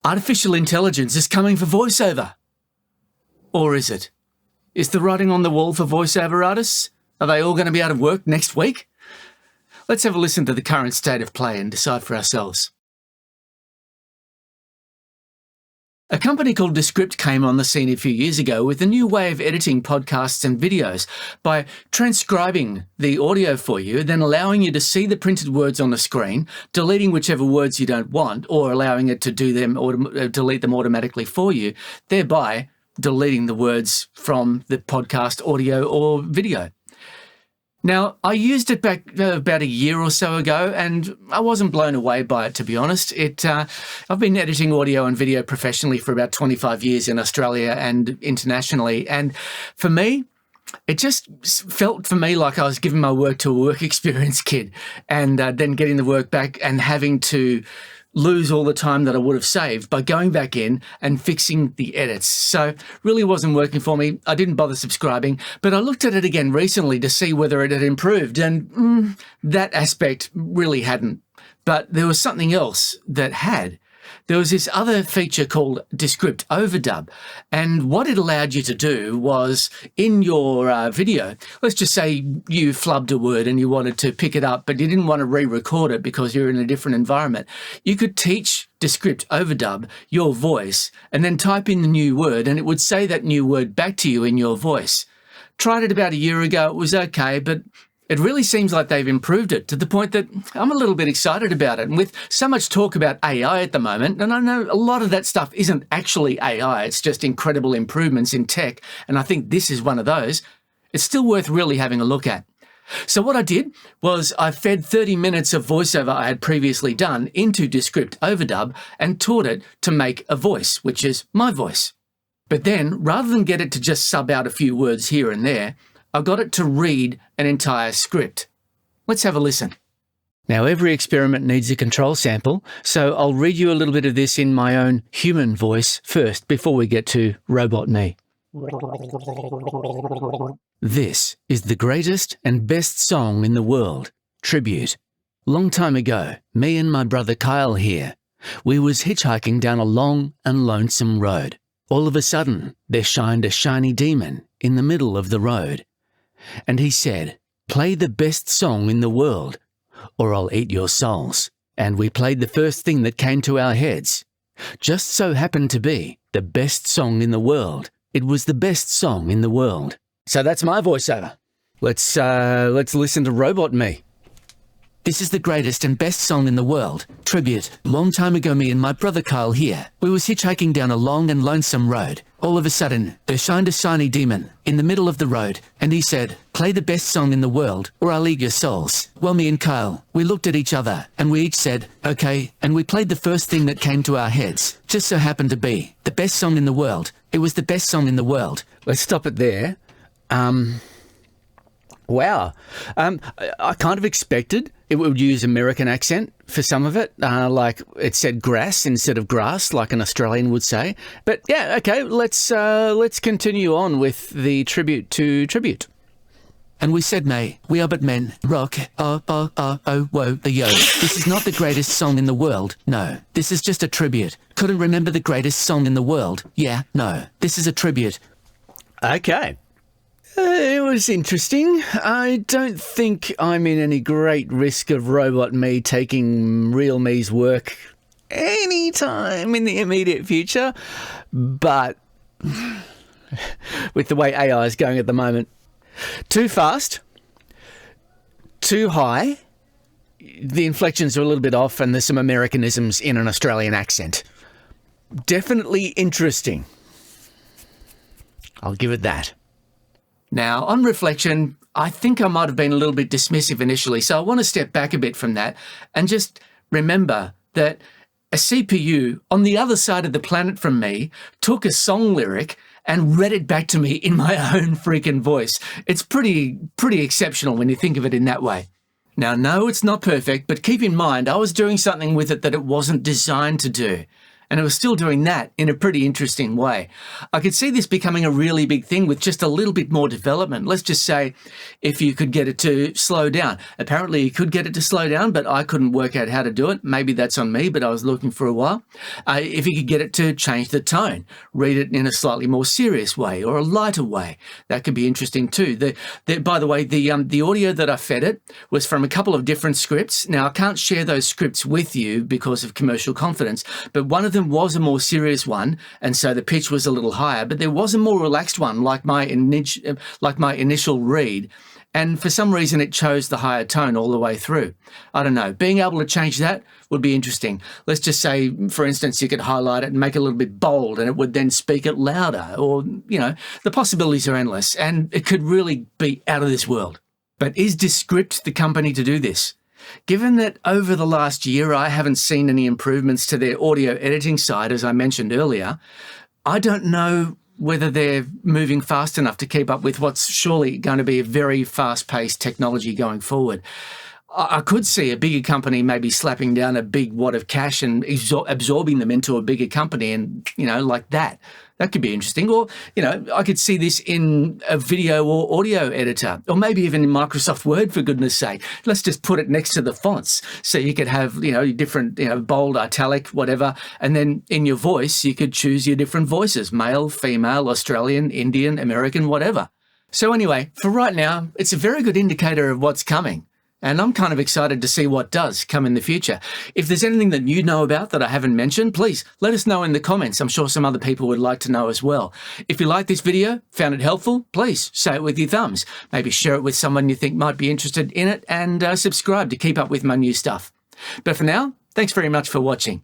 Artificial intelligence is coming for voiceover. Or is it? Is the writing on the wall for voiceover artists? Are they all going to be out of work next week? Let's have a listen to the current state of play and decide for ourselves. A company called Descript came on the scene a few years ago with a new way of editing podcasts and videos by transcribing the audio for you, then allowing you to see the printed words on the screen, deleting whichever words you don't want, or allowing it to do them or delete them automatically for you, thereby deleting the words from the podcast audio or video. Now, I used it back about a year or so ago, and I wasn't blown away by it, to be honest. I've been editing audio and video professionally for about 25 years in Australia and internationally, and for me, it just felt for me like I was giving my work to a work experience kid, and then getting the work back and having to lose all the time that I would have saved by going back in and fixing the edits. So really wasn't working for me. I didn't bother subscribing, but I looked at it again recently to see whether it had improved, and that aspect really hadn't. But there was something else that had. There was this other feature called Descript Overdub, and what it allowed you to do was, in your video, let's just say you flubbed a word and you wanted to pick it up, but you didn't want to re-record it because you're in a different environment. You could teach Descript Overdub your voice and then type in the new word, and it would say that new word back to you in your voice. Tried it about a year ago. It was okay, but it really seems like they've improved it to the point that I'm a little bit excited about it. And with so much talk about AI at the moment, and I know a lot of that stuff isn't actually AI, it's just incredible improvements in tech, and I think this is one of those, it's still worth really having a look at. So what I did was I fed 30 minutes of voiceover I had previously done into Descript Overdub and taught it to make a voice, which is my voice. But then, rather than get it to just sub out a few words here and there, I got it to read an entire script. Let's have a listen. Now, every experiment needs a control sample, so I'll read you a little bit of this in my own human voice first before we get to robot me. This is the greatest and best song in the world. Tribute. Long time ago, me and my brother Kyle here, we was hitchhiking down a long and lonesome road. All of a sudden, there shined a shiny demon in the middle of the road. And he said, "Play the best song in the world, or I'll eat your souls." And we played the first thing that came to our heads. Just so happened to be the best song in the world. It was the best song in the world. So that's my voiceover. Let's listen to Robot Me. This is the greatest and best song in the world. Tribute. Long time ago, me and my brother Kyle here, we was hitchhiking down a long and lonesome road. All of a sudden, there shined a shiny demon in the middle of the road, and he said, "Play the best song in the world, or I'll eat your souls." Well, me and Kyle, we looked at each other, and we each said, "Okay," and we played the first thing that came to our heads. Just so happened to be the best song in the world. It was the best song in the world. Let's stop it there. Wow. I kind of expected it would use American accent for some of it, like it said grass instead of grass, like an Australian would say. But yeah, okay, let's continue on with the tribute to tribute. And we said, "May, we are but men, rock, oh, whoa, the yo. This is not the greatest song in the world, no. This is just a tribute. Couldn't remember the greatest song in the world. Yeah, no. This is a tribute." Okay. It was interesting. I don't think I'm in any great risk of Robot Me taking real me's work anytime in the immediate future, but with the way AI is going at the moment, too fast, too high, the inflections are a little bit off, and there's some Americanisms in an Australian accent. Definitely interesting. I'll give it that. Now, on reflection, I think I might have been a little bit dismissive initially, so I want to step back a bit from that and just remember that a CPU on the other side of the planet from me took a song lyric and read it back to me in my own freaking voice. It's pretty exceptional when you think of it in that way. Now, no, it's not perfect, but keep in mind, I was doing something with it that it wasn't designed to do. and it was still doing that in a pretty interesting way. I could see this becoming a really big thing with just a little bit more development. Let's just say if you could get it to slow down. Apparently you could get it to slow down, but I couldn't work out how to do it. Maybe that's on me, but I was looking for a while. If you could get it to change the tone, read it in a slightly more serious way or a lighter way, that could be interesting too. By the way, the audio that I fed it was from a couple of different scripts. Now, I can't share those scripts with you because of commercial confidence, but one of them was a more serious one, and so the pitch was a little higher, but there was a more relaxed one, like my initial read, and for some reason it chose the higher tone all the way through. I don't know. Being able to change that would be interesting. Let's just say, for instance, you could highlight it and make it a little bit bold, and it would then speak it louder, or, the possibilities are endless, and it could really be out of this world. But is Descript the company to do this? Given that over the last year I haven't seen any improvements to their audio editing side, as I mentioned earlier, I don't know whether they're moving fast enough to keep up with what's surely going to be a very fast-paced technology going forward. I could see a bigger company maybe slapping down a big wad of cash and absorbing them into a bigger company and, like that. That could be interesting. Or, I could see this in a video or audio editor, or maybe even in Microsoft Word, for goodness sake. Let's just put it next to the fonts so you could have, different, bold, italic, whatever. And then in your voice, you could choose your different voices, male, female, Australian, Indian, American, whatever. So anyway, for right now, it's a very good indicator of what's coming. And I'm kind of excited to see what does come in the future. If there's anything that you know about that I haven't mentioned, please let us know in the comments. I'm sure some other people would like to know as well. If you liked this video, found it helpful, please say it with your thumbs. Maybe share it with someone you think might be interested in it, and subscribe to keep up with my new stuff. But for now, thanks very much for watching.